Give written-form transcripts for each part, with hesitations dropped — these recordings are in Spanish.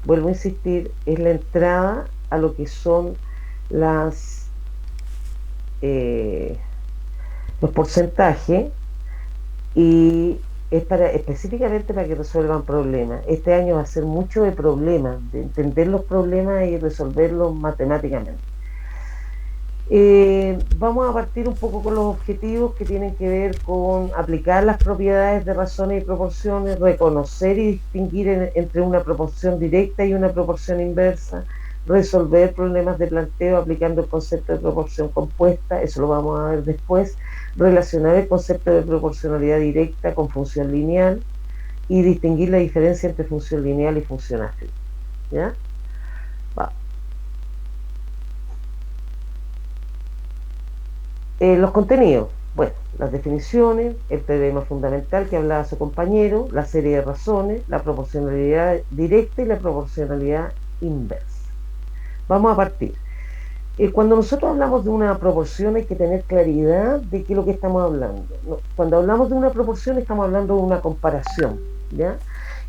vuelvo a insistir, es la entrada a lo que son las, eh, los porcentajes y es específicamente para que resuelvan problemas. Este año va a ser mucho de problemas, de entender los problemas y resolverlos matemáticamente. Vamos a partir un poco con los objetivos que tienen que ver con aplicar las propiedades de razones y proporciones, reconocer y distinguir entre una proporción directa y una proporción inversa, resolver problemas de planteo aplicando el concepto de proporción compuesta, eso lo vamos a ver después, relacionar el concepto de proporcionalidad directa con función lineal y distinguir la diferencia entre función lineal y función ágil. ¿Ya? Va. Los contenidos, bueno, las definiciones, el teorema fundamental que hablaba su compañero, la serie de razones, la proporcionalidad directa y la proporcionalidad inversa. Vamos a partir. Cuando nosotros hablamos de una proporción hay que tener claridad de qué es lo que estamos hablando. No, cuando hablamos de una proporción estamos hablando de una comparación, ¿ya?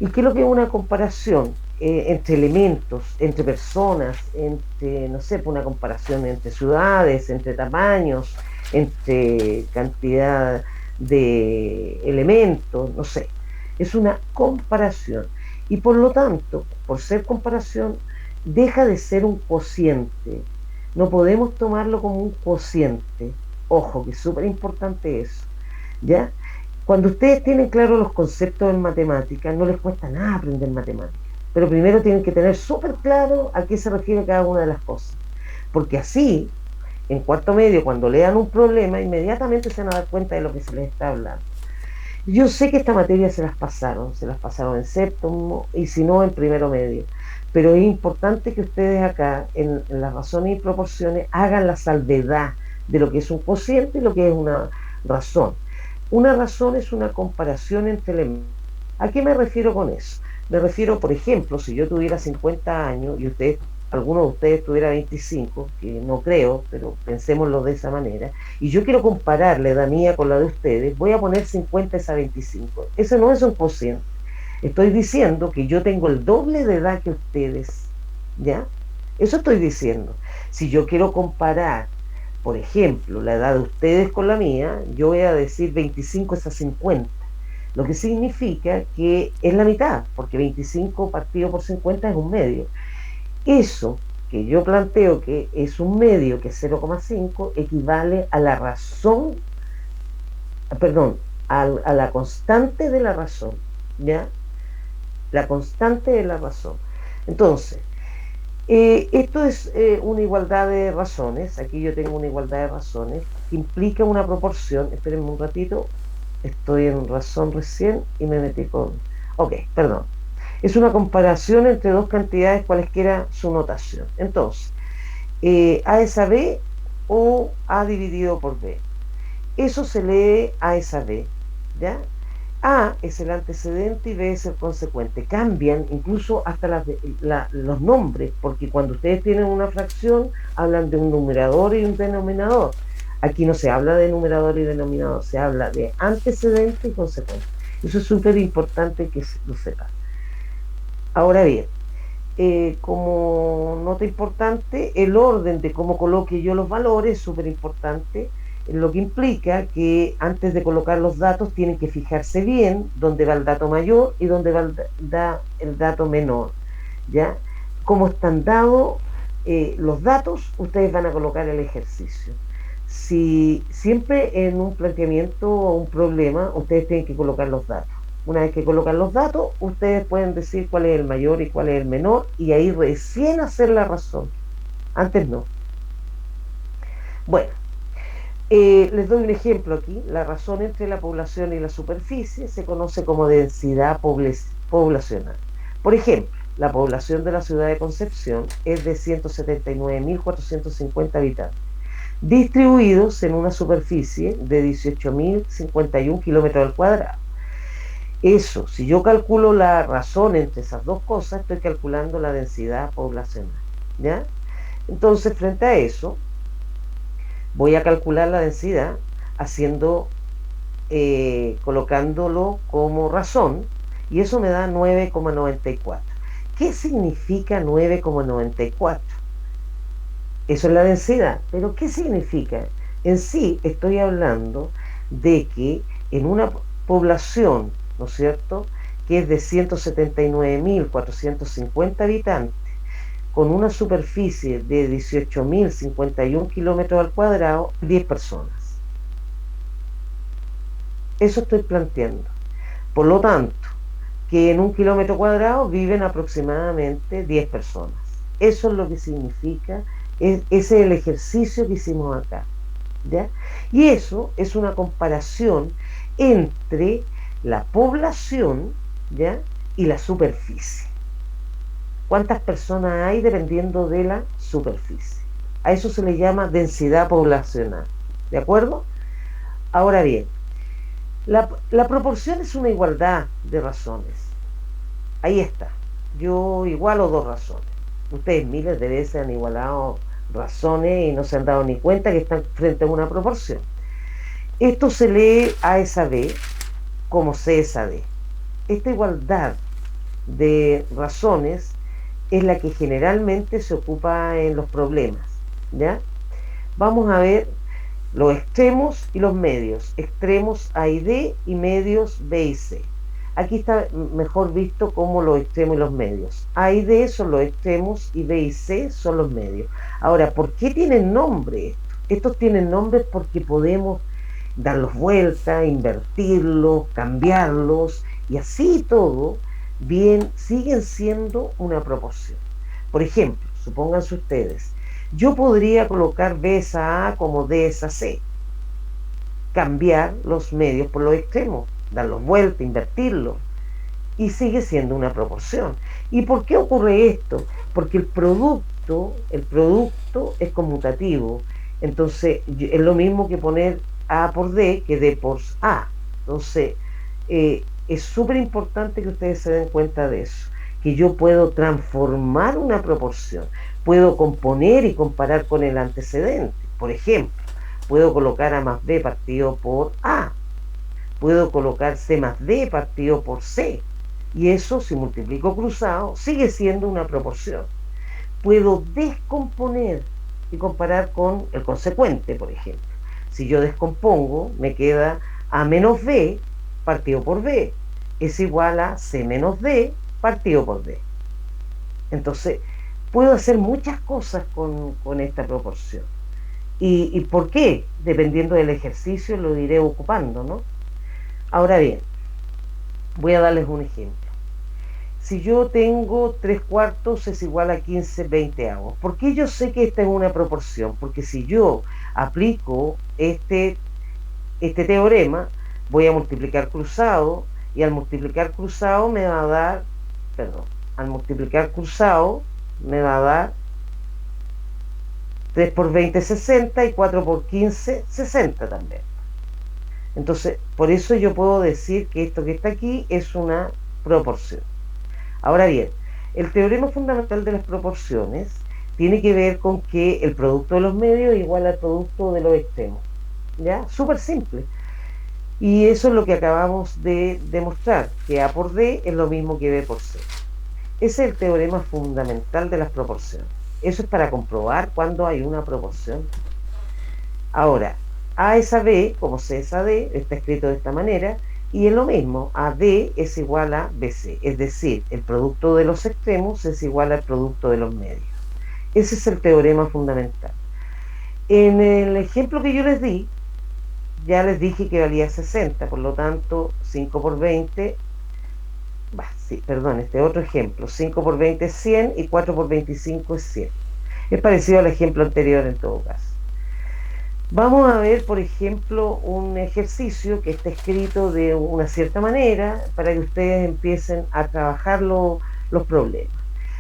¿Y qué es lo que es una comparación? Entre elementos, entre personas, entre, no sé, una comparación entre ciudades, entre tamaños, entre cantidad de elementos, no sé. Es una comparación. Y por lo tanto, por ser comparación, deja de ser un cociente. No podemos tomarlo como un cociente. Ojo, que es súper importante eso. ¿Ya? Cuando ustedes tienen claros los conceptos en matemáticas, no les cuesta nada aprender matemáticas. Pero primero tienen que tener súper claro a qué se refiere cada una de las cosas. Porque así, en cuarto medio, cuando lean un problema, inmediatamente se van a dar cuenta de lo que se les está hablando. Yo sé que esta materia se las pasaron en séptimo y si no en primero medio, pero es importante que ustedes acá en las razones y proporciones hagan la salvedad de lo que es un cociente y lo que es una razón. Una razón es una comparación entre elementos. ¿A qué me refiero con eso? Me refiero, por ejemplo, si yo tuviera 50 años y ustedes, alguno de ustedes tuviera 25, que no creo, pero pensémoslo de esa manera, y yo quiero comparar la edad mía con la de ustedes, voy a poner 50 a 25. Eso no es un cociente. Estoy diciendo que yo tengo el doble de edad que ustedes, ¿ya? Eso estoy diciendo. Si yo quiero comparar, por ejemplo, la edad de ustedes con la mía, yo voy a decir 25 es a 50, lo que significa que es la mitad, porque 25 partido por 50 es un medio. Eso que yo planteo que es un medio, que es 0,5, equivale a la razón, perdón, a la constante de la razón, ¿ya? La constante de la razón. Entonces, esto es una igualdad de razones, aquí yo tengo una igualdad de razones, que implica una proporción, espérenme un ratito, estoy en razón recién y me metí con... Ok, perdón. Es una comparación entre dos cantidades, cualesquiera su notación. Entonces, A es a B o A dividido por B. Eso se lee A es a B, ¿ya? A es el antecedente y B es el consecuente. Cambian incluso hasta los nombres, porque cuando ustedes tienen una fracción, hablan de un numerador y un denominador. Aquí no se habla de numerador y denominador, se habla de antecedente y consecuente. Eso es súper importante que lo sepan. Ahora bien, como nota importante, el orden de cómo coloque yo los valores es súper importante, lo que implica que antes de colocar los datos tienen que fijarse bien dónde va el dato mayor y dónde va el dato menor. ¿Ya? Como están dados los datos, ustedes van a colocar el ejercicio. Si siempre en un planteamiento o un problema, ustedes tienen que colocar los datos. Una vez que colocan los datos, ustedes pueden decir cuál es el mayor y cuál es el menor y ahí recién hacer la razón. Antes no. Bueno, les doy un ejemplo aquí. La razón entre la población y la superficie se conoce como densidad poblacional. Por ejemplo, la población de la ciudad de Concepción es de 179.450 habitantes, distribuidos en una superficie de 18.051 kilómetros al cuadrado. Eso, si yo calculo la razón entre esas dos cosas, estoy calculando la densidad poblacional, ¿ya? Entonces, frente a eso, voy a calcular la densidad haciendo, colocándolo como razón, y eso me da 9,94. ¿Qué significa 9,94? Eso es la densidad, pero ¿qué significa? En sí estoy hablando de que en una población, ¿no es cierto?, que es de 179.450 habitantes, con una superficie de 18.051 kilómetros al cuadrado, 10 personas. Eso estoy planteando. Por lo tanto, que en un kilómetro cuadrado viven aproximadamente 10 personas. Eso es lo que significa, ese es el ejercicio que hicimos acá. ¿Ya? Y eso es una comparación entre la población, ¿ya?, y la superficie. ¿Cuántas personas hay dependiendo de la superficie? A eso se le llama densidad poblacional. ¿De acuerdo? Ahora bien, la proporción es una igualdad de razones. Ahí está. Yo igualo dos razones. Ustedes miles de veces han igualado razones y no se han dado ni cuenta que están frente a una proporción. Esto se lee A esa B como C esa D. Esta igualdad de razones es la que generalmente se ocupa en los problemas, ¿ya? Vamos a ver los extremos y los medios. Extremos A y D y medios B y C. Aquí está mejor visto como los extremos y los medios. A y D son los extremos y B y C son los medios. Ahora, ¿por qué tienen nombre estos? Estos tienen nombres porque podemos darlos vuelta, invertirlos, cambiarlos, y así todo, bien, siguen siendo una proporción. Por ejemplo, supónganse ustedes, yo podría colocar B esa A como D esa C, cambiar los medios por los extremos, darlos vuelta, invertirlos, y sigue siendo una proporción. ¿Y por qué ocurre esto? Porque el producto es conmutativo. Entonces, es lo mismo que poner A por D que D por A. Entonces, es súper importante que ustedes se den cuenta de eso, que yo puedo transformar una proporción, puedo componer y comparar con el antecedente. Por ejemplo, puedo colocar A más B partido por A, puedo colocar C más D partido por C, y eso, si multiplico cruzado, sigue siendo una proporción. Puedo descomponer y comparar con el consecuente, por ejemplo. Si yo descompongo, me queda A menos B partido por B es igual a C menos D partido por D. Entonces, puedo hacer muchas cosas con esta proporción. ¿Y por qué? Dependiendo del ejercicio lo iré ocupando, ¿no? Ahora bien, voy a darles un ejemplo. Si yo tengo 3 cuartos es igual a 15 veinteavos. ¿Por qué yo sé que esta es una proporción? Porque si yo aplico este teorema, voy a multiplicar cruzado, y al multiplicar cruzado me va a dar, al multiplicar cruzado me va a dar 3 por 20, 60, y 4 por 15, 60 también. Entonces, por eso yo puedo decir que esto que está aquí es una proporción. Ahora bien, el teorema fundamental de las proporciones tiene que ver con que el producto de los medios es igual al producto de los extremos. ¿Ya? Súper simple. Y eso es lo que acabamos de demostrar, que A por D es lo mismo que B por C. Ese es el teorema fundamental de las proporciones. Eso es para comprobar cuando hay una proporción. Ahora, A es a B, como C es a D, está escrito de esta manera, y es lo mismo, AD es igual a BC, es decir, el producto de los extremos es igual al producto de los medios. Ese es el teorema fundamental. En el ejemplo que yo les di, ya les dije que valía 60, por lo tanto 5 por 20, este otro ejemplo, 5 por 20 es 100 y 4 por 25 es 100. Es parecido al ejemplo anterior en todo caso. Vamos a ver, por ejemplo, un ejercicio que está escrito de una cierta manera para que ustedes empiecen a trabajar los problemas.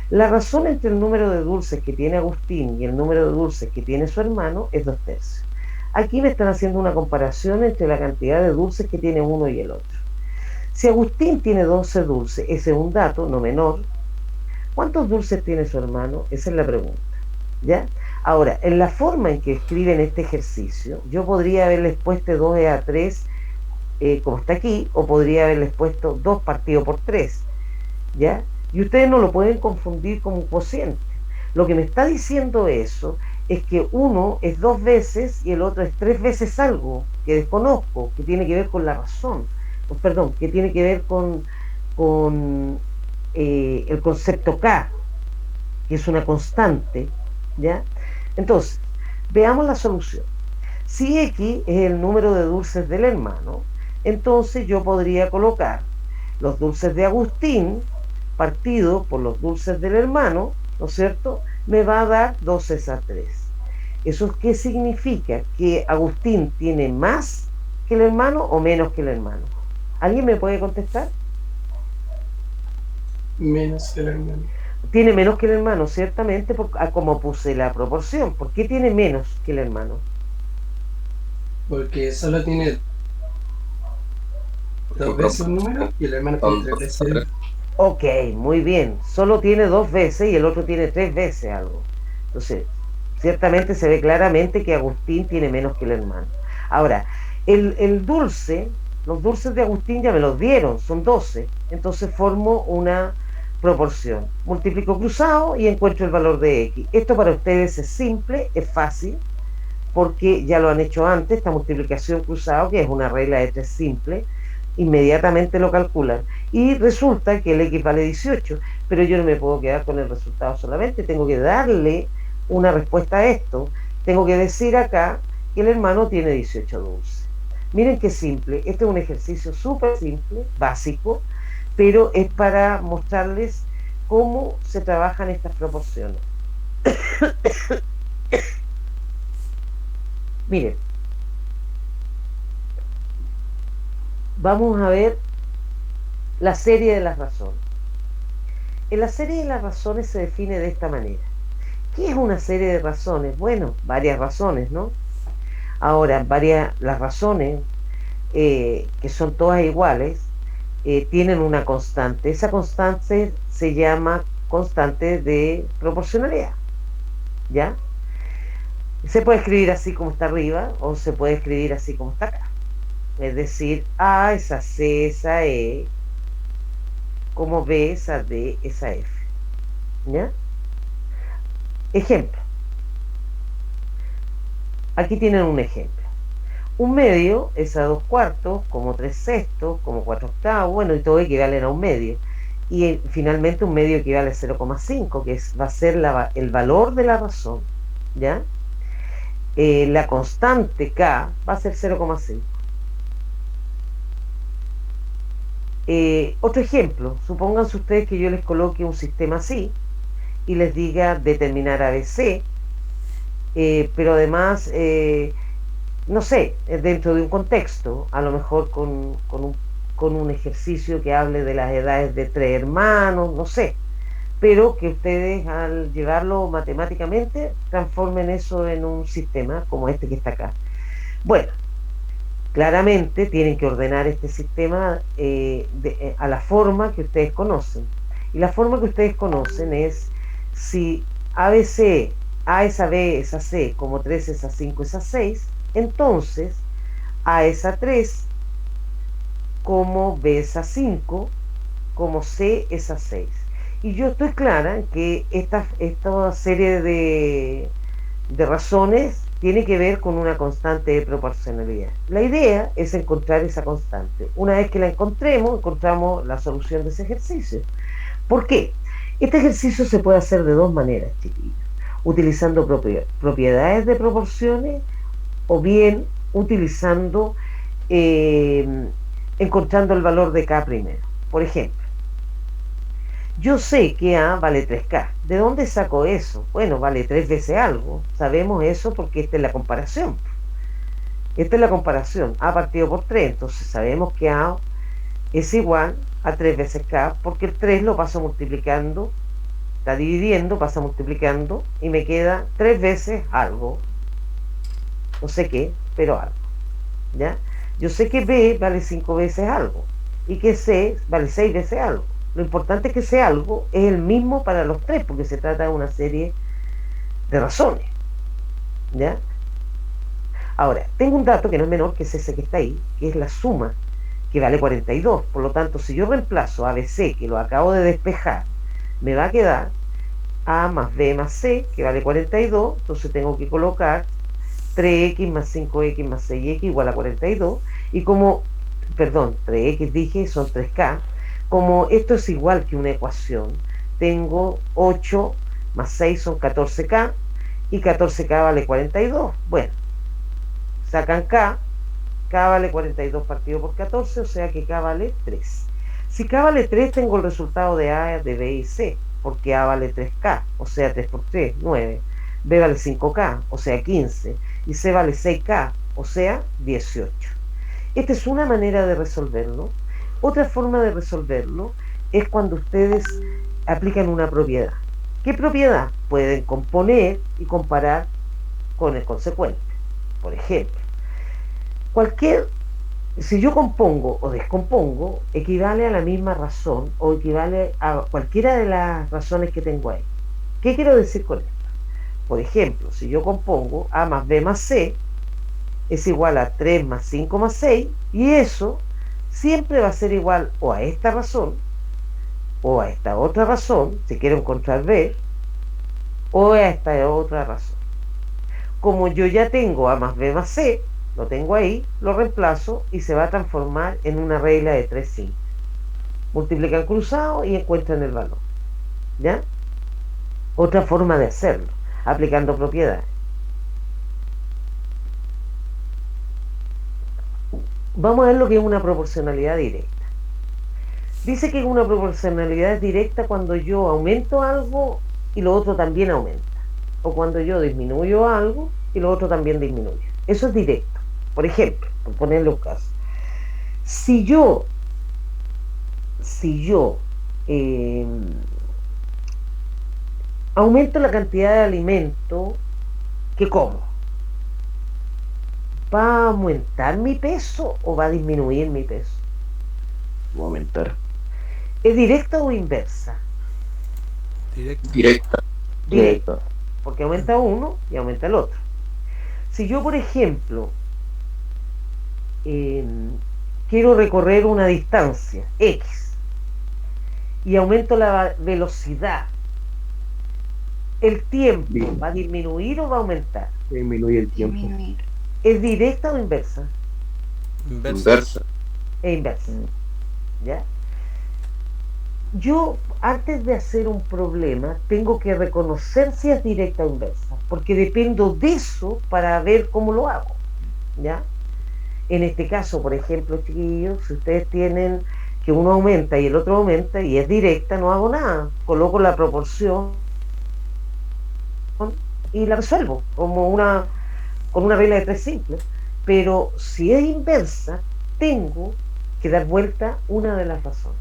La razón entre el número de dulces que tiene Agustín y el número de dulces que tiene su hermano es 2/3. Aquí me están haciendo una comparación entre la cantidad de dulces que tiene uno y el otro. Si Agustín tiene 12 dulces, ese es un dato no menor. ¿Cuántos dulces tiene su hermano? Esa es la pregunta. ¿Ya? Ahora, en la forma en que escriben este ejercicio, yo podría haberles puesto 2 a 3, como está aquí, o podría haberles puesto 2 partido por 3, ¿ya? Y ustedes no lo pueden confundir con un cociente. Lo que me está diciendo eso es que uno es 2 veces y el otro es 3 veces algo que desconozco, que tiene que ver con la razón, perdón, que tiene que ver con el concepto K, que es una constante, ¿ya? Entonces, veamos la solución. Si X es el número de dulces del hermano, entonces yo podría colocar los dulces de Agustín partido por los dulces del hermano, ¿no es cierto? Me va a dar 2 a 3. ¿Eso qué significa? ¿Que Agustín tiene más que el hermano o menos que el hermano? ¿Alguien me puede contestar? Menos que el hermano. Tiene menos que el hermano, ciertamente, como puse la proporción. ¿Por qué tiene menos que el hermano? Porque solo tiene Porque dos veces un número y el hermano tiene son tres 2 a veces. 3. Ok, muy bien. Solo tiene 2 veces y el otro tiene 3 veces algo. Entonces, ciertamente se ve claramente que Agustín tiene menos que el hermano. Ahora, el dulce, los dulces de Agustín ya me los dieron, son 12. Entonces formo una proporción. Multiplico cruzado y encuentro el valor de X. Esto para ustedes es simple, es fácil, porque ya lo han hecho antes, esta multiplicación cruzado, que es una regla de 3 simple, inmediatamente lo calculan. Y resulta que el X vale 18, pero yo no me puedo quedar con el resultado solamente, tengo que darle una respuesta a esto. Tengo que decir acá que el hermano tiene 18 dulces. Miren qué simple, este es un ejercicio súper simple, básico, pero es para mostrarles cómo se trabajan estas proporciones. Miren, vamos a ver la serie de las razones. En la serie de las razones se define de esta manera. ¿Qué es una serie de razones? Bueno, varias razones, ¿no? Ahora, las razones, que son todas iguales, tienen una constante. Esa constante se llama constante de proporcionalidad, ¿ya? Se puede escribir así como está arriba o se puede escribir así como está acá. Es decir, A es a C es a E, como B es a D es a F, ¿ya? Ejemplo. Aquí tienen un ejemplo. Un medio es a 2 cuartos, como 3 sextos, como 4 octavos, bueno, y todo equivalen a un medio. Y finalmente un medio equivale a 0,5, que va a ser el valor de la razón, ¿ya? La constante K va a ser 0,5. Otro ejemplo, supónganse ustedes que yo les coloque un sistema así y les diga determinar ABC, pero además, no sé, dentro de un contexto, a lo mejor con un ejercicio que hable de las edades de 3 hermanos, no sé, pero que ustedes al llevarlo matemáticamente transformen eso en un sistema como este que está acá. Bueno, claramente tienen que ordenar este sistema a la forma que ustedes conocen. Y la forma que ustedes conocen es si ABC, A es a B es a C, como 3 es a 5 es a 6, entonces A es a 3, como B es a 5, como C es a 6. Y yo estoy clara en que esta serie de razones tiene que ver con una constante de proporcionalidad. La idea es encontrar esa constante. Una vez que la encontremos, encontramos la solución de ese ejercicio. ¿Por qué? Este ejercicio se puede hacer de dos maneras, chiquillos. Utilizando propiedades de proporciones o bien utilizando, encontrando el valor de K primero. Por ejemplo, yo sé que A vale 3K. ¿De dónde saco eso? Bueno, vale 3 veces algo. Sabemos eso porque esta es la comparación. Esta es la comparación. A partido por 3. Entonces sabemos que A es igual a 3 veces K porque el 3 lo paso multiplicando. Está dividiendo, pasa multiplicando y me queda 3 veces algo. No sé qué, pero algo. ¿Ya? Yo sé que B vale 5 veces algo y que C vale 6 veces algo. Lo importante es que ese algo es el mismo para los tres, porque se trata de una serie de razones, ¿ya? Ahora, tengo un dato que no es menor, que es ese que está ahí, que es la suma, que vale 42. Por lo tanto, si yo reemplazo ABC, que lo acabo de despejar, me va a quedar A más B más C, que vale 42, entonces tengo que colocar 3x más 5x más 6x igual a 42, y como, perdón, 3x dije, son 3k, como esto es igual que una ecuación, tengo 8 más 6 son 14k, y 14k vale 42, bueno, sacan k vale 42 partido por 14, o sea que k vale 3. Si k vale 3, tengo el resultado de A, de B y C, porque A vale 3k, o sea 3 por 3, 9. B vale 5k, o sea 15. Y C vale 6k, o sea 18. Esta es una manera de resolverlo. Otra forma de resolverlo es cuando ustedes aplican una propiedad. ¿Qué propiedad? Pueden componer y comparar con el consecuente. Por ejemplo, si yo compongo o descompongo, equivale a la misma razón o equivale a cualquiera de las razones que tengo ahí. ¿Qué quiero decir con esto? Por ejemplo, si yo compongo A más B más C es igual a 3 más 5 más 6, y eso siempre va a ser igual o a esta razón o a esta otra razón, si quiero encontrar B, o a esta otra razón. Como yo ya tengo A más B más C, lo tengo ahí, lo reemplazo y se va a transformar en una regla de 3 simples. Multiplican cruzado y encuentran el valor. ¿Ya? Otra forma de hacerlo, aplicando propiedades. Vamos a ver lo que es una proporcionalidad directa. Dice que es una proporcionalidad directa cuando yo aumento algo y lo otro también aumenta. O cuando yo disminuyo algo y lo otro también disminuye. Eso es directo. Por ejemplo, por ponerle un caso. Si yo aumento la cantidad de alimento que como, ¿va a aumentar mi peso o va a disminuir mi peso? Va a aumentar. ¿Es directa o inversa? Directa. Directa, porque aumenta uno y aumenta el otro. Si yo, por ejemplo, quiero recorrer una distancia X y aumento la velocidad, ¿el tiempo Bien. va a disminuir o va a aumentar? Disminuye el tiempo. Disminuir. ¿Es directa o inversa? Inversa. Es inversa. ¿Ya? Yo, antes de hacer un problema, tengo que reconocer si es directa o inversa, porque dependo de eso para ver cómo lo hago. ¿Ya? En este caso, por ejemplo, chiquillos, si ustedes tienen que uno aumenta y el otro aumenta y es directa, no hago nada. Coloco la proporción y la resuelvo con una regla de 3 simple. Pero si es inversa, tengo que dar vuelta una de las razones.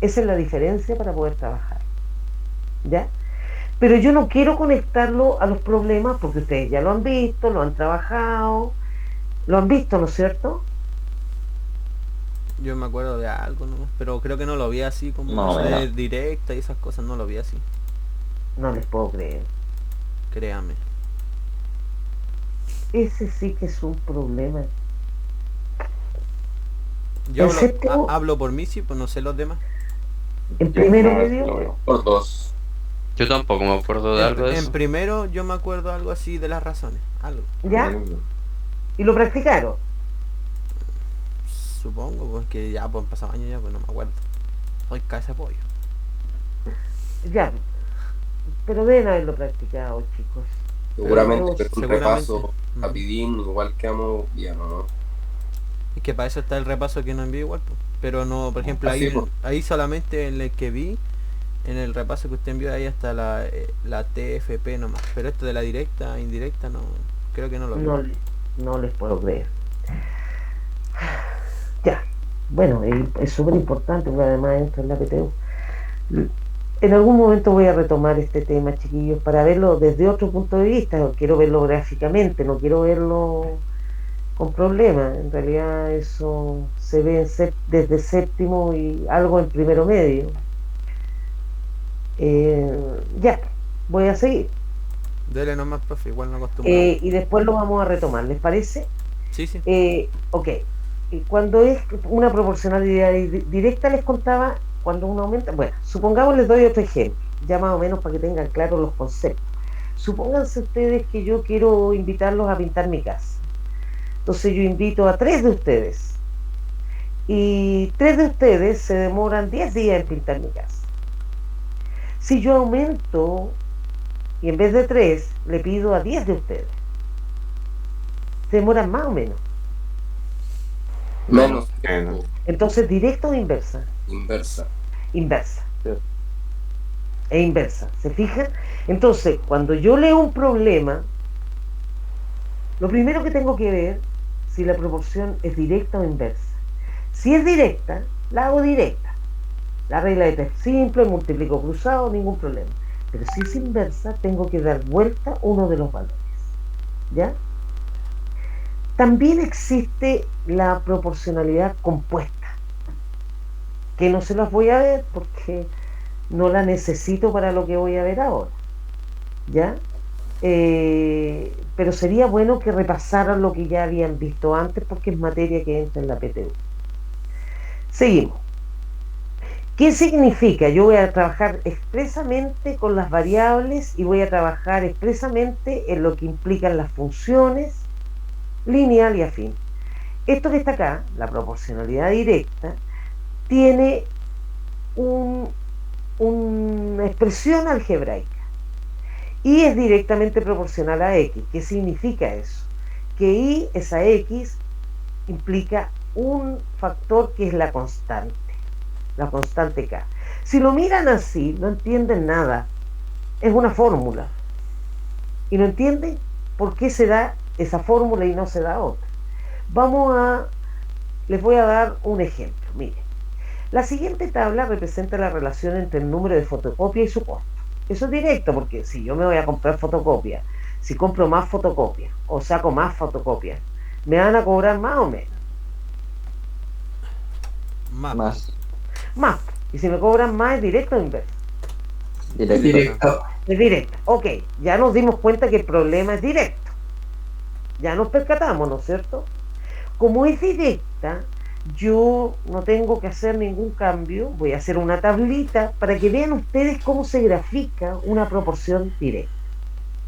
Esa es la diferencia para poder trabajar. ¿Ya? Pero yo no quiero conectarlo a los problemas porque ustedes ya lo han visto, lo han trabajado, lo han visto, ¿no es cierto? Yo me acuerdo de algo, ¿no? Pero creo que no lo vi así como No, eso de mira. directa y esas cosas, no lo vi así. No les puedo creer. Créame. Ese sí que es un problema. Yo El hablo, séptimo- hablo por mí, sí, pues no sé los demás. En primero no, medio, lo veo. Por 2. Yo tampoco me acuerdo de algo de En eso. primero yo me acuerdo algo así de las razones. Algo. ¿ya? Y lo practicaron. Supongo, porque ya pues pasado años ya, pues no me acuerdo. Soy cabeza de pollo. Ya. Pero deben haberlo practicado, chicos. Seguramente, Pero- pero un seguramente. repaso rapidín, igual quedamos bien, ¿no? Es que para eso está el repaso que no envié igual, pues. Pero no, por ejemplo, Así, ahí, pues. ahí solamente en el que vi, en el repaso que usted envió ahí hasta la TFP nomás. Pero esto de la directa, indirecta, no, creo que no lo vi. No les puedo creer. Ya. Bueno, es súper importante porque además esto es la PTU. En algún momento voy a retomar este tema, chiquillos, para verlo desde otro punto de vista. Quiero verlo gráficamente, no quiero verlo con problemas. En realidad eso se ve desde séptimo y algo en primero medio. Ya, voy a seguir. Dele nomás, profe, igual no acostumbro. Y después lo vamos a retomar, ¿les parece? Sí, Ok. Cuando es una proporcionalidad directa, les contaba, cuando uno aumenta, bueno, supongamos, les doy otro ejemplo, ya más o menos para que tengan claros los conceptos. Supónganse ustedes que yo quiero invitarlos a pintar mi casa. Entonces yo invito a 3 de ustedes y 3 de ustedes se demoran 10 días en pintar mi casa. Si yo aumento y en vez de 3 le pido a 10 de ustedes, ¿se demoran más o menos? Menos Menos. Entonces, ¿directa o inversa? inversa. Inversa. Sí. E inversa, ¿se fijan? Entonces, cuando yo leo un problema, lo primero que tengo que ver si la proporción es directa o inversa. Si es directa, la hago directa. La regla de 3 simple, multiplico cruzado, ningún problema. Pero si es inversa, tengo que dar vuelta uno de los valores. ¿Ya? También existe la proporcionalidad compuesta, que no se las voy a ver porque no la necesito para lo que voy a ver ahora. ¿Ya? Pero sería bueno que repasaran lo que ya habían visto antes porque es materia que entra en la PTU. Seguimos. ¿Qué significa? Yo voy a trabajar expresamente con las variables y voy a trabajar expresamente en lo que implican las funciones lineal y afín. Esto que está acá, la proporcionalidad directa, tiene una expresión algebraica y es directamente proporcional a x. ¿Qué significa eso? Que y esa x implica un factor que es la constante k. Si lo miran así, no entienden nada. Es una fórmula y no entienden por qué se da esa fórmula y no se da otra. Les voy a dar un ejemplo. Miren, la siguiente tabla representa la relación entre el número de fotocopia y su costo. Eso es directo, porque si yo me voy a comprar fotocopia, si compro más fotocopias o saco más fotocopias, ¿me van a cobrar más o menos? Más. Más. Y si me cobran más, ¿es directo o inverso? Directo. Es directo. Ok, ya nos dimos cuenta que el problema es directo. Ya nos percatamos, ¿no es cierto? Como es directa, yo no tengo que hacer ningún cambio. Voy a hacer una tablita para que vean ustedes cómo se grafica una proporción directa.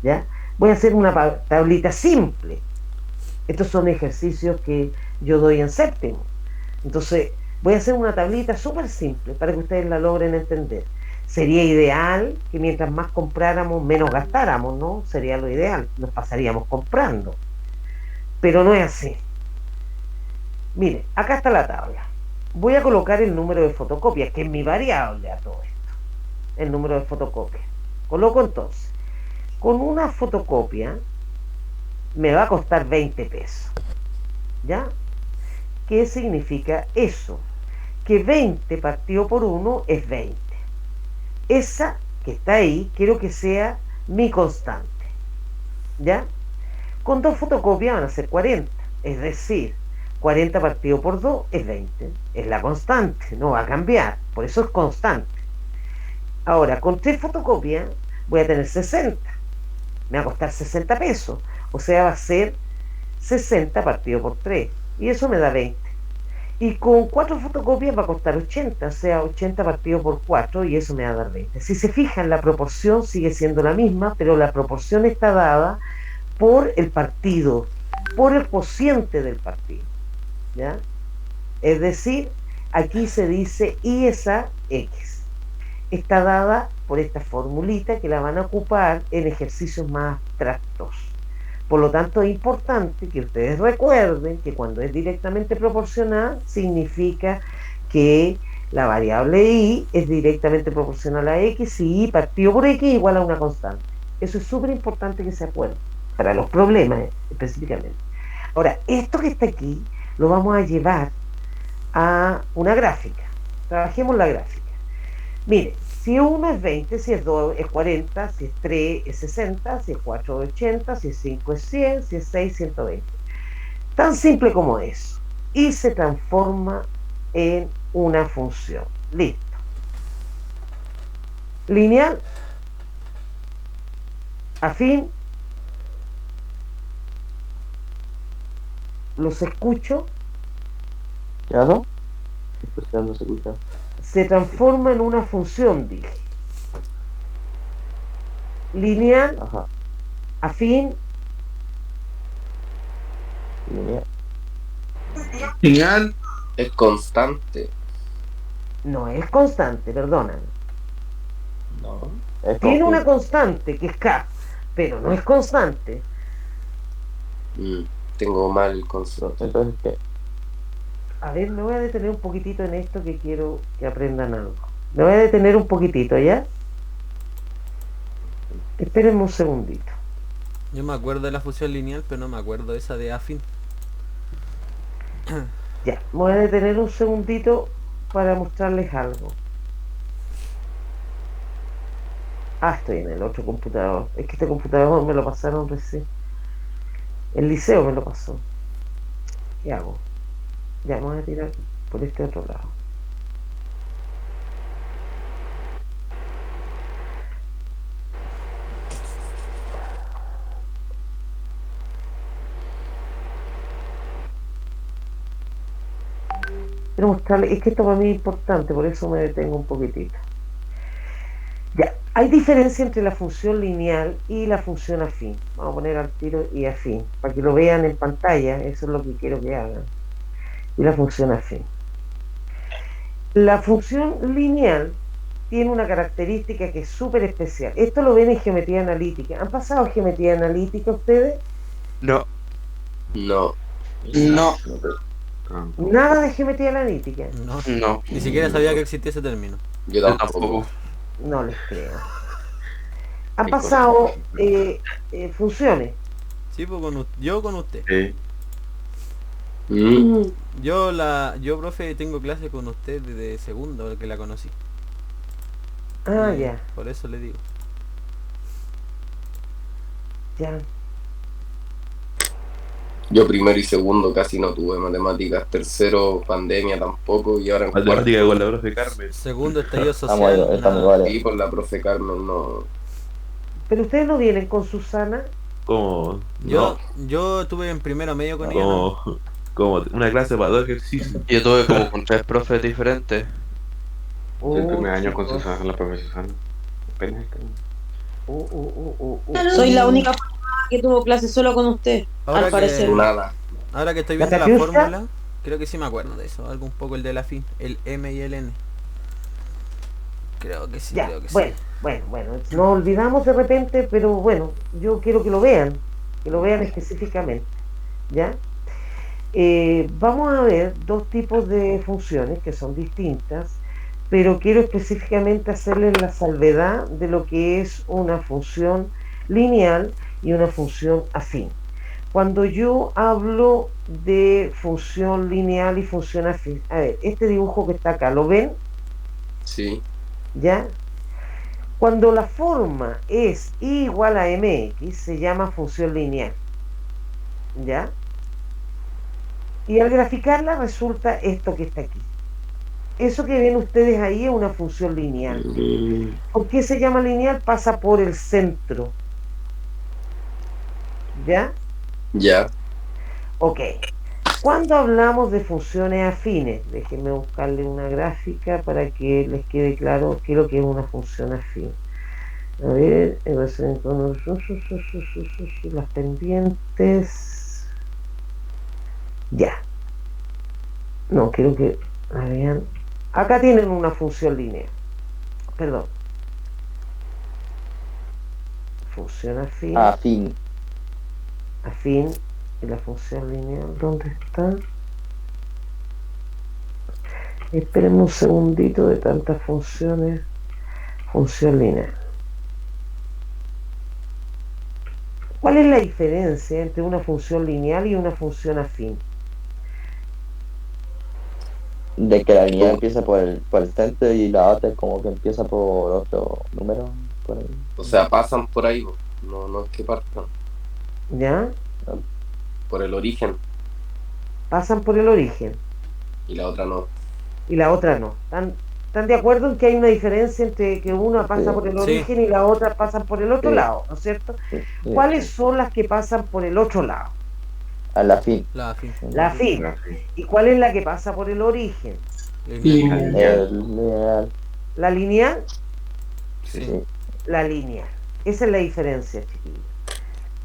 ¿Ya? Voy a hacer una tablita simple. Estos son ejercicios que yo doy en séptimo. Entonces, voy a hacer una tablita súper simple para que ustedes la logren entender. Sería ideal que mientras más compráramos, menos gastáramos, ¿no? Sería lo ideal, nos pasaríamos comprando. Pero no es así. Mire, acá está la tabla. Voy a colocar el número de fotocopias, que es mi variable a todo esto. El número de fotocopias. Coloco entonces, con una fotocopia me va a costar 20 pesos. ¿Ya? ¿Qué significa eso? Que 20 partido por 1 es 20. Esa que está ahí, quiero que sea mi constante. ¿Ya? Con 2 fotocopias van a ser 40. Es decir, 40 partido por 2 es 20. Es la constante, no va a cambiar. Por eso es constante. Ahora, con 3 fotocopias voy a tener 60. Me va a costar 60 pesos. O sea, va a ser 60 partido por 3. Y eso me da 20. Y con 4 fotocopias va a costar 80, o sea, 80 partido por 4, y eso me va a dar 20. Si se fijan, la proporción sigue siendo la misma, pero la proporción está dada por el partido, por el cociente del partido. ¿Ya? Es decir, aquí se dice y esa x. Está dada por esta formulita que la van a ocupar en ejercicios más abstractos. Por lo tanto, es importante que ustedes recuerden que cuando es directamente proporcional, significa que la variable y es directamente proporcional a x y y partido por x igual a una constante. Eso es súper importante que se acuerden, para los problemas específicamente. Ahora, esto que está aquí, lo vamos a llevar a una gráfica. Trabajemos la gráfica. Miren, si 1 es 20, si es 2 es 40, si es 3 es 60, si es 4 es 80, si es 5 es 100, si es 6 120. Tan simple como eso. Y se transforma en una función. Listo. Lineal, afín, los escucho. ¿Ya no? Pues ya no se escucha. se transforma en una función, dije. Lineal, Ajá. afín, Lineal. Lineal. Es constante. no es constante, perdóname. No. Es Tiene como una constante, que es K, pero no es constante. Tengo mal el concepto. entonces, ¿qué? A ver, me voy a detener un poquitito en esto que quiero que aprendan algo. Me voy a detener un poquitito, ¿ya? Espérenme un segundito. Yo me acuerdo de la fusión lineal, pero no me acuerdo de esa de afín. Ya, me voy a detener un segundito para mostrarles algo. Estoy en el otro computador. Es que este computador me lo pasaron recién. El liceo me lo pasó. ¿Qué hago? Ya, me voy a tirar por este otro lado. Quiero mostrarles, es que esto para mí es importante, por eso me detengo un poquitito. Ya, hay diferencia entre la función lineal y la función afín. Vamos a poner al tiro y afín, para que lo vean en pantalla, eso es lo que quiero que hagan. Y la función afín. La función lineal tiene una característica que es súper especial. Esto lo ven en geometría analítica. ¿Han pasado geometría analítica ustedes? No. No. No. Nada de geometría analítica. No, No. ni siquiera sabía que existía ese término. Yo Yo tampoco. tampoco. No les creo. Han pasado funciones. Sí, pues yo con usted. Sí. Yo, profe, tengo clase con usted desde segundo, que la conocí. Ya, Por eso le digo. ya. Yo primero y segundo casi no tuve matemáticas. Tercero, pandemia tampoco. Y ahora en cuarto. Matemática con la profe Carmen. Segundo estallido Estamos social. nada. iguales. Sí, por la profe Carmen no. Pero ustedes no vienen con Susana. Como, Yo tuve en primero medio con ella. ¿no? como una clase para dos ejercicios. Yo tuve como con 3 profes diferentes. Yo el primer año con chicos. Susana, la profe Susana. Apenas Soy la única persona que tuvo clase solo con usted, Ahora al parecer. Nada. Ahora que estoy ¿La viendo la Catiusca? fórmula, creo que sí me acuerdo de eso. Algo un poco el de la fin. El M y el N. Creo que sí, Ya, creo que bueno, sí. bueno, nos olvidamos de repente, pero bueno, yo quiero que lo vean específicamente, ¿ya? Vamos a ver dos tipos de funciones que son distintas, pero quiero específicamente hacerles la salvedad de lo que es una función lineal y una función afín. Cuando yo hablo de función lineal y función afín, a ver, este dibujo que está acá, ¿lo ven? Sí. ¿Ya? Cuando la forma es i igual a mx, se llama función lineal. ¿Ya? Y al graficarla resulta esto que está aquí. Eso que ven ustedes ahí es una función lineal. ¿Por qué se llama lineal? Pasa por el centro. ¿Ya? Ya. Ok. Cuando hablamos de funciones afines, déjenme buscarle una gráfica para que les quede claro qué es lo que es una función afín. A ver, las pendientes. Ya. No, quiero que vean. Acá tienen una función lineal. Perdón. Función afín. Afín. Afín. Y la función lineal, ¿dónde está? Espérenme un segundito de tantas funciones. Función lineal. ¿Cuál es la diferencia entre una función lineal y una función afín? De que la línea empieza por el centro y la otra como que empieza por otro número. Por ahí. O sea, pasan por ahí. No es que partan. ¿Ya? Por el origen. Pasan por el origen Y la otra no. y la otra no. ¿Están de acuerdo en que hay una diferencia entre que una pasa por el Sí. origen y la otra pasan por el otro Sí. lado, ¿no es cierto? Sí. ¿Cuáles son las que pasan por el otro lado? A la fin. La afín. La afín. ¿Y cuál es la que pasa por el origen? El lineal. La lineal, Sí. Sí. la lineal. Esa es la diferencia, chiquillos.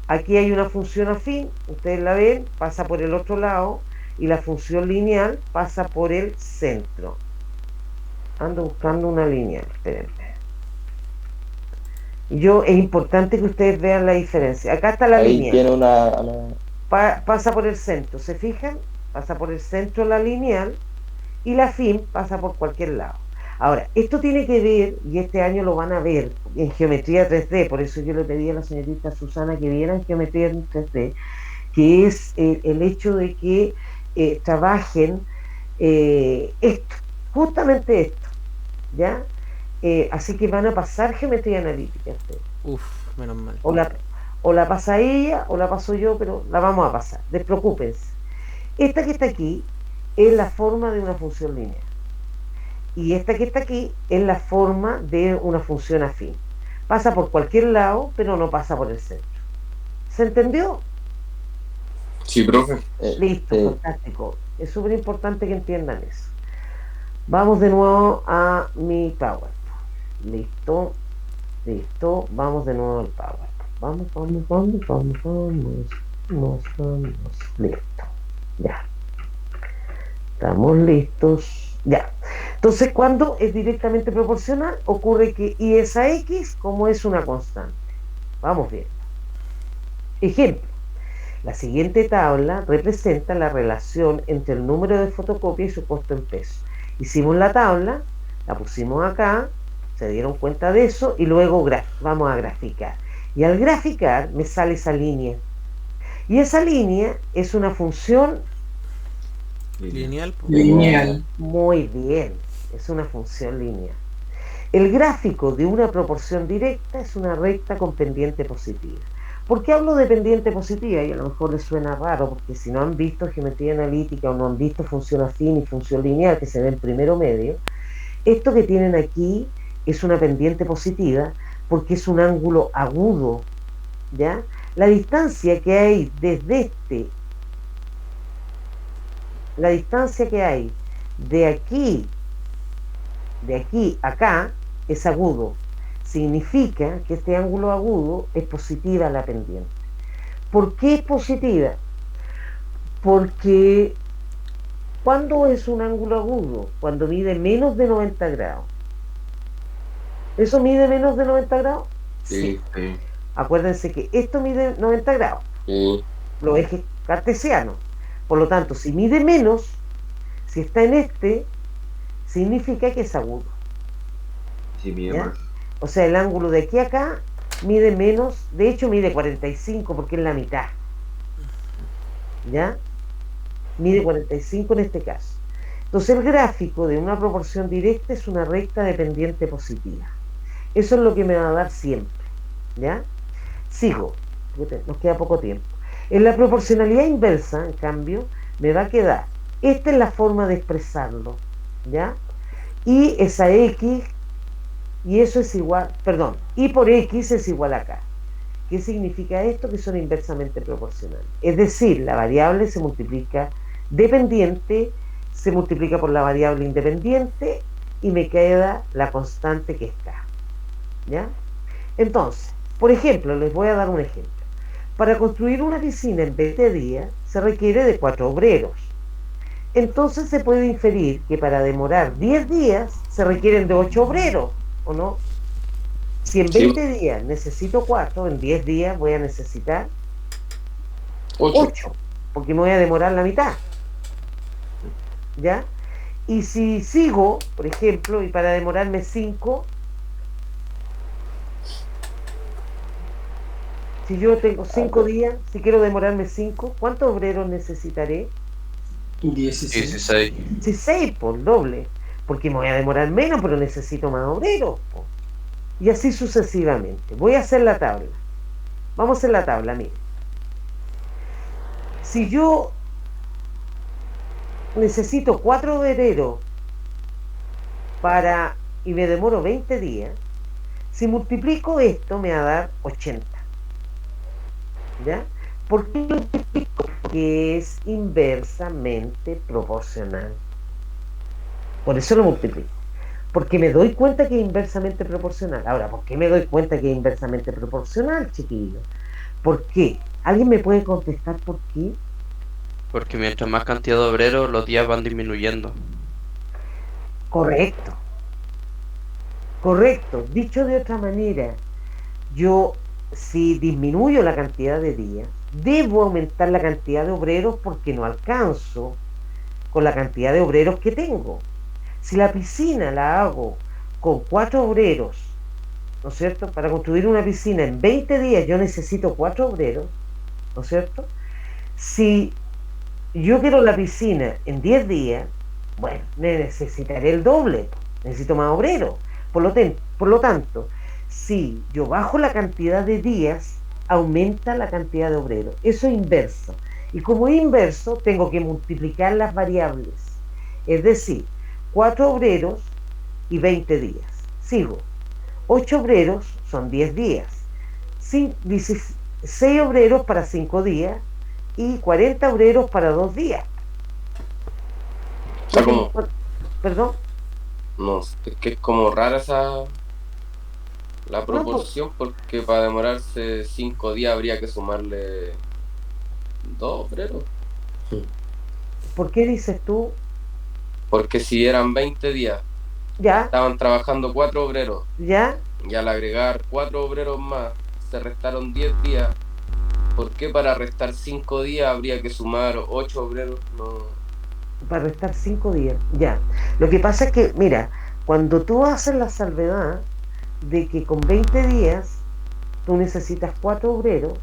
Aquí hay una función afín, ustedes la ven, pasa por el otro lado, y la función lineal pasa por el centro. Ando buscando una lineal, espérenme. Es importante que ustedes vean la diferencia. Acá está la Ahí lineal. tiene una Pasa por el centro, ¿se fijan? Pasa por el centro la lineal y la fin pasa por cualquier lado. Ahora, esto tiene que ver, y este año lo van a ver en geometría 3D, por eso yo le pedí a la señorita Susana que vieran geometría en 3D, que es el hecho de que trabajen esto, justamente esto, ¿ya? Así que van a pasar geometría analítica ustedes. Uf, menos mal. O la pasa ella o la paso yo, pero la vamos a pasar, despreocúpense. Esta que está aquí es la forma de una función lineal. Y esta que está aquí es la forma de una función afín. Pasa por cualquier lado, pero no pasa por el centro. ¿Se entendió? Sí, profe. Listo, fantástico. Es súper importante que entiendan eso. Vamos de nuevo a mi PowerPoint. Listo. Vamos de nuevo al PowerPoint. Vamos. Listo. Ya. Estamos listos. Ya. Entonces, cuando es directamente proporcional, ocurre que Y es a X como es una constante. Vamos viendo. Ejemplo. La siguiente tabla representa la relación entre el número de fotocopias y su costo en pesos. Hicimos la tabla, la pusimos acá, se dieron cuenta de eso y luego vamos a graficar. Y al graficar me sale esa línea. Y esa línea es una función Lineal. Lineal. muy bien, es una función lineal. El gráfico de una proporción directa es una recta con pendiente positiva. ¿Por qué hablo de pendiente positiva? Y a lo mejor les suena raro, porque si no han visto geometría analítica o no han visto función afín y función lineal que se ve en primero medio, esto que tienen aquí es una pendiente positiva porque es un ángulo agudo, ¿ya? La distancia que hay la distancia que hay de aquí a acá es agudo. Significa que este ángulo agudo es positiva la pendiente. ¿Por qué es positiva? Porque ¿cuándo es un ángulo agudo? Cuando mide menos de 90 grados. ¿Eso mide menos de 90 grados? Sí. Acuérdense que esto mide 90 grados. Sí. Los ejes cartesianos. Por lo tanto, si mide menos, si está en este, significa que es agudo. Sí, mide ¿Ya? más. O sea, el ángulo de aquí a acá mide menos, de hecho mide 45 porque es la mitad. ¿Ya? Mide 45 en este caso. Entonces el gráfico de una proporción directa es una recta de pendiente positiva. Eso es lo que me va a dar siempre. ¿Ya? Sigo, nos queda poco tiempo. En la proporcionalidad inversa, en cambio, me va a quedar, esta es la forma de expresarlo, ¿ya? Y es a X, y eso es igual, perdón, Y por X es igual a acá. ¿Qué significa esto? Que son inversamente proporcionales. Es decir, la variable se multiplica dependiente, se multiplica por la variable independiente, y me queda la constante que está, ¿ya? Entonces, por ejemplo, les voy a dar un ejemplo. Para construir una piscina en 20 días se requiere de 4 obreros. Entonces se puede inferir que para demorar 10 días se requieren de 8 obreros, ¿o no? Si en 20 días necesito 4, en 10 días voy a necesitar 8, porque me voy a demorar la mitad. ¿Ya? Y si sigo, por ejemplo, y para demorarme 5, si yo tengo 5 días, si quiero demorarme 5, ¿cuántos obreros necesitaré? 16. 16 por doble, porque me voy a demorar menos, pero necesito más obreros. Po. Y así sucesivamente. Voy a hacer la tabla. Vamos a hacer la tabla, miren. Si yo necesito 4 obreros y me demoro 20 días, si multiplico esto me va a dar 80. ¿Ya? ¿Por qué lo multiplico? Porque es inversamente proporcional. Por eso lo multiplico. Porque me doy cuenta que es inversamente proporcional. Ahora, ¿por qué me doy cuenta que es inversamente proporcional, chiquillo? ¿Por qué? ¿Alguien me puede contestar por qué? Porque mientras más cantidad de obreros, los días van disminuyendo. Correcto. Correcto. Dicho de otra manera, yo, si disminuyo la cantidad de días, debo aumentar la cantidad de obreros porque no alcanzo con la cantidad de obreros que tengo. Si la piscina la hago con 4 obreros, ¿no es cierto? Para construir una piscina en 20 días yo necesito 4 obreros, ¿no es cierto? Si yo quiero la piscina en 10 días, bueno, necesitaré el doble, necesito más obreros. Por lo tanto, si yo bajo la cantidad de días, aumenta la cantidad de obreros. Eso es inverso. Y como es inverso, tengo que multiplicar las variables. Es decir, 4 obreros y 20 días. Sigo. 8 obreros son 10 días. 16 obreros para 5 días y 40 obreros para 2 días. O sea, como, ¿Perdón? no, es que es como rara la proporción, porque para demorarse 5 días habría que sumarle 2 obreros. ¿Por qué dices tú? Porque si eran 20 días, Ya, estaban trabajando 4 obreros, ya, y al agregar 4 obreros más, se restaron 10 días. ¿Por qué para restar 5 días habría que sumar 8 obreros? No. para restar 5 días. Ya. Lo que pasa es que, mira, cuando tú haces la salvedad de que con 20 días tú necesitas 4 obreros,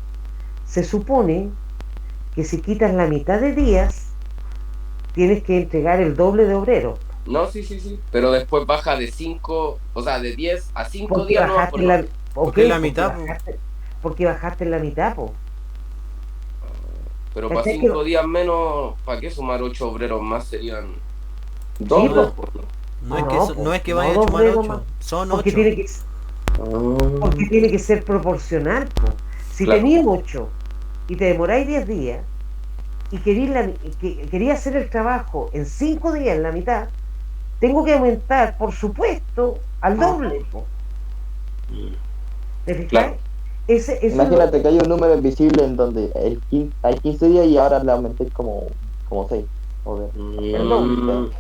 se supone que si quitas la mitad de días, tienes que entregar el doble de obreros. No, sí. Pero después baja de 5, o sea, de 10 a 5 Porque días no va bajaste la, ¿Por qué la mitad, po? porque bajaste la mitad, po. Pero para ¿Cachai? 5 días menos, ¿para qué sumar 8 obreros más? Serían 2. Sí, No, po. no es que no vaya a dos sumar obreros 8, más. son Porque 8. porque tiene que ser proporcional, po. Si Claro. tenías 8 y te demoráis 10 días y quería hacer el trabajo en 5 días, en la mitad, tengo que aumentar, por supuesto, al doble, po. ¿Te fijas? Claro. Eso Imagínate que hay un número invisible en donde hay 15 días y ahora le aumenté como 6. Perdón.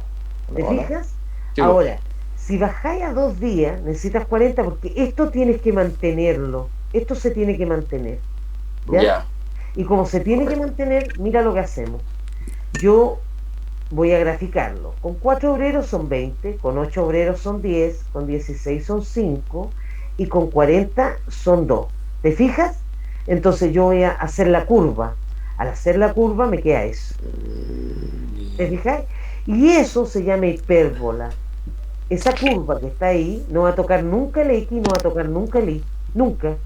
¿Te fijas? Sí, Ahora, si bajáis a 2 días, necesitas 40 porque esto tienes que mantenerlo. Esto se tiene que mantener. ¿Ya? ya. Y como se tiene que mantener, mira lo que hacemos. Yo voy a graficarlo. Con 4 obreros son 20, con 8 obreros son 10, con 16 son 5 y con 40 son 2. ¿Te fijas? Entonces yo voy a hacer la curva. Al hacer la curva me queda eso. ¿Te fijas? Y eso se llama hipérbola. Esa curva que está ahí no va a tocar nunca el X, no va a tocar nunca el Y. Nunca.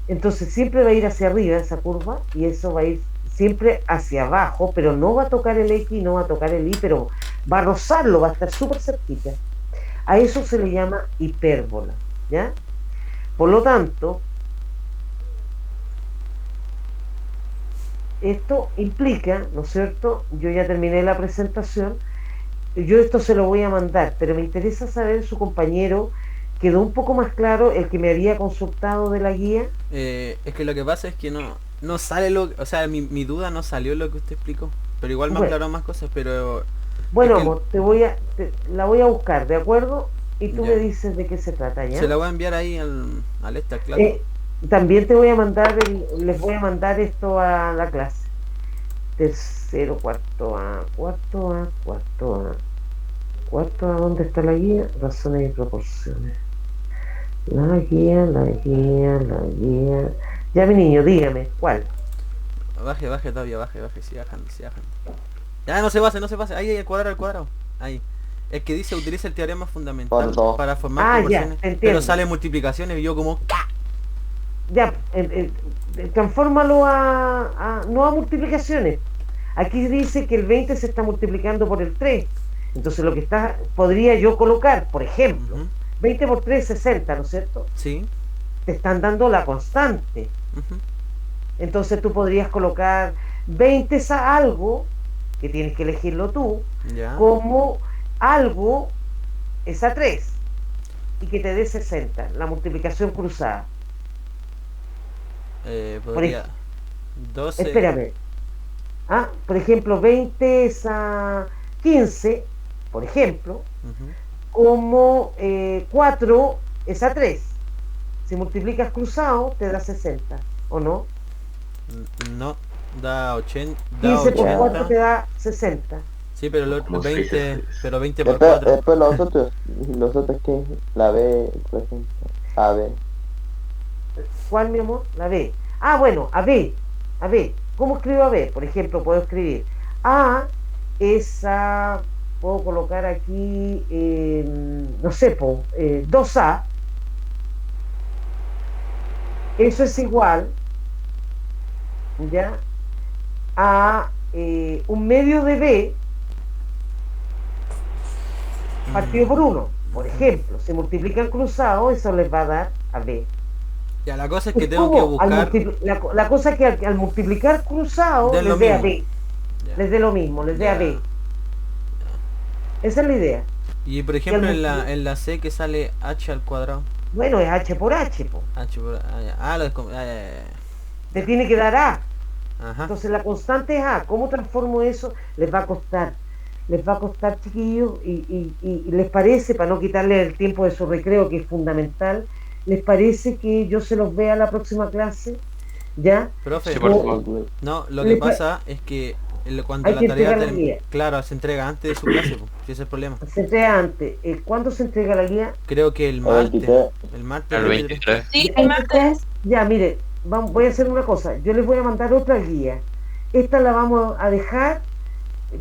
Entonces siempre va a ir hacia arriba esa curva y eso va a ir siempre hacia abajo, pero no va a tocar el X, no va a tocar el Y, pero va a rozarlo, va a estar súper cerquita. A eso se le llama hipérbola, ¿ya? Por lo tanto, esto implica, ¿no es cierto? Yo ya terminé la presentación, yo esto se lo voy a mandar, pero me interesa saber su compañero, quedó un poco más claro el que me había consultado de la guía. Es que lo que pasa es que no sale o sea, mi duda no salió en lo que usted explicó, pero igual me Bueno. aclaró más cosas, pero Bueno, es que amor, la voy a buscar, ¿de acuerdo? Y tú Ya. me dices de qué se trata, ¿ya? se la voy a enviar ahí al claro. También te voy a mandar, les voy a mandar esto a la clase. Tercero, cuarto A, ¿dónde está la guía? Razones y proporciones. La guía. Ya, mi niño, dígame, ¿cuál? Baje todavía, baje, siga bajando. Ya, no se pase, ahí, el cuadrado, ahí. El que dice utiliza el teorema fundamental Por dos. para formar Ah, ya, proporciones, te entiendo. pero sale multiplicaciones y yo como ¡ca! Ya, transfórmalo no a multiplicaciones. Aquí dice que el 20 se está multiplicando por el 3. Entonces lo que podría yo colocar, por ejemplo, Ujú. 20 por 3 es 60, ¿no es cierto? Sí. Te están dando la constante. Ujú. Entonces tú podrías colocar 20 a algo, que tienes que elegirlo tú, Ya. como algo es A3 y que te dé 60, la multiplicación cruzada. Podría... 12... Espérame. Por ejemplo, 20 es a 15, por ejemplo, Ujú. como 4 es a 3. Si multiplicas cruzado, te da 60, ¿o no? No, da 80. 15 por 4 te 80. da 60. Sí, pero lo, Como 20, 6 pero 20 por Después, 4. después los otros que la B, por ejemplo, A, B. ¿Cuál, mi amor? La B. Bueno, a B. ¿Cómo escribo a B? Por ejemplo, puedo escribir A es a... Puedo colocar aquí, no sé, 2A. Eso es igual, ¿ya? A un medio de B partido por 1. Por ejemplo, si multiplican cruzado, eso les va a dar a B. Ya, la cosa es que Es tengo que como al buscar... la cosa es que al multiplicar cruzado Den lo les dé a mismo. B. Ya. Les dé lo mismo, les dé a Ya. B. Esa es la idea. Y por ejemplo al en la C que sale h al cuadrado. Bueno, es H por H, po. H por... ya. Lo descom... ya. Te tiene que dar A. Ajá. Entonces la constante es A. ¿Cómo transformo eso? Les va a costar. Les va a costar, chiquillos, y les parece, para no quitarle el tiempo de su recreo, que es fundamental, les parece que yo se los vea la próxima clase, ¿ya? Profe, Sí, por O- favor. no, lo que Les pa- pasa es que cuando Hay la que tarea entregar la guía. claro, se entrega antes de su clase, po, si ese es el problema. Se entrega antes. ¿Cuándo se entrega la guía? Creo que el El martes. 23. El martes. El 23. Sí, el martes. Ya, mire, voy a hacer una cosa. Yo les voy a mandar otra guía. Esta la vamos a dejar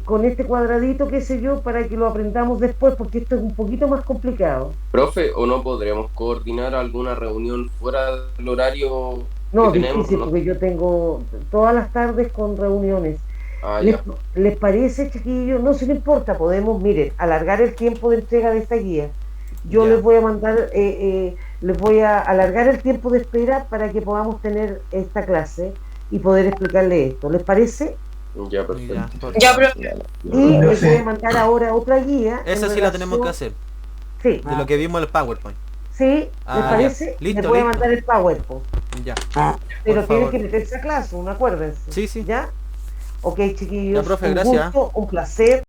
con este cuadradito, qué sé yo, para que lo aprendamos después, porque esto es un poquito más complicado. Profe, ¿o no podríamos coordinar alguna reunión fuera del horario No, que tenemos? difícil, ¿No? porque yo tengo todas las tardes con reuniones. ¿Les, Ya. les parece, chiquillos? No, si no importa, podemos, miren, alargar el tiempo de entrega de esta guía. Yo Ya. les voy a mandar, les voy a alargar el tiempo de espera para que podamos tener esta clase y poder explicarle esto. ¿Les parece? Ya, perfecto. Ya, por Ya, favor. profe. Y les voy a mandar ahora otra guía. Esa en sí la tenemos que relación- hacer. Sí, De lo que vimos en el PowerPoint. sí, ¿les ya. parece? Listo, Les voy a listo. mandar el PowerPoint. Ya. Pero Por tienen favor. que meterse a clase, acuérdense. Sí, sí. ¿Ya? Ok, chiquillos. Ya, profe, un gracias. gusto, un placer.